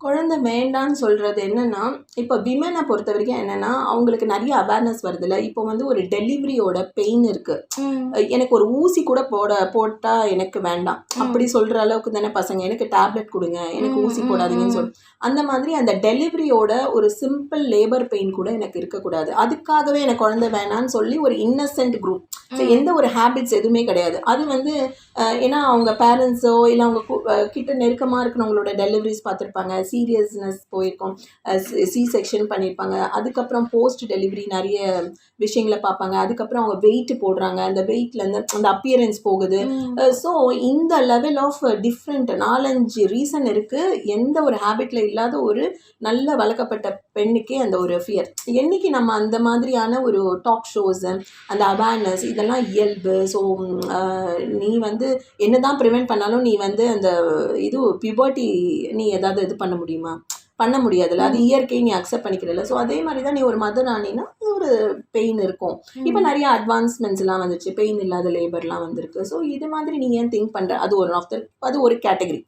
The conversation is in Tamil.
குழந்தை வேண்டான்னு சொல்கிறது என்னென்னா, இப்போ விமனை பொறுத்த வரைக்கும் என்னென்னா, அவங்களுக்கு நிறைய அவேர்னஸ் வருதுல்ல. இப்போ வந்து ஒரு டெலிவரியோட பெயின் இருக்குது. எனக்கு ஒரு ஊசி கூட போட்டால் எனக்கு வேண்டாம் அப்படி சொல்கிற அளவுக்கு தானே பசங்க. எனக்கு டேப்லெட் கொடுங்க, எனக்கு ஊசி போடாதீங்கன்னு அந்த மாதிரி அந்த டெலிவரியோட ஒரு சிம்பிள் லேபர் பெயின் கூட எனக்கு இருக்கக்கூடாது. அதுக்காகவே எனக்கு குழந்தை வேணான்னு சொல்லி ஒரு இன்னசென்ட் குரூப். ஸோ எந்த ஒரு ஹேபிட்ஸ் எதுவுமே கிடையாது. அது வந்து ஏன்னா அவங்க பேரண்ட்ஸோ இல்லை அவங்க கிட்ட நெருக்கமாக இருக்கிறவங்களோட டெலிவரிஸ் பார்த்துருப்பாங்க, சீரியஸ்னஸ் போயிருக்கோம், சி செக்ஷன் பண்ணியிருப்பாங்க, அதுக்கப்புறம் போஸ்ட் டெலிவரி நிறைய விஷயங்களை பார்ப்பாங்க, அதுக்கப்புறம் அவங்க வெயிட் போடுறாங்க, அந்த வெயிட்லேருந்து அந்த அப்பியரன்ஸ் போகுது. ஸோ இந்த லெவல் ஆஃப் டிஃப்ரெண்ட் 4-5 ரீசன் இருக்குது. எந்த ஒரு ஹேபிட்டில் இல்லாத ஒரு நல்ல வளர்க்கப்பட்ட பெண்ணுக்கே அந்த ஒரு ஃபியர். என்றைக்கு நம்ம அந்த மாதிரியான ஒரு டாக் ஷோஸ், அந்த அவேர்னஸ் இதெல்லாம் இயல்பு. ஸோ நீ வந்து என்ன தான் ப்ரிவெண்ட் பண்ணாலும் நீ வந்து அந்த இது பியூபர்ட்டி நீ ஏதாவது இது பண்ண முடியுமா? பண்ண முடியாதுல்ல. அது இயற்கை, நீ அக்செப்ட் பண்ணிக்கிறதில்ல. ஸோ அதே மாதிரி தான் நீ ஒரு மதர் ஆனினா ஒரு பெயின் இருக்கும். இப்போ நிறைய அட்வான்ஸ்மெண்ட்ஸ்லாம் வந்துச்சு, பெயின் இல்லாத லேபர்லாம் வந்திருக்கு. ஸோ இது மாதிரி நீ ஏன் திங்க் பண்ணுற? அது ஒரு கேட்டகரி.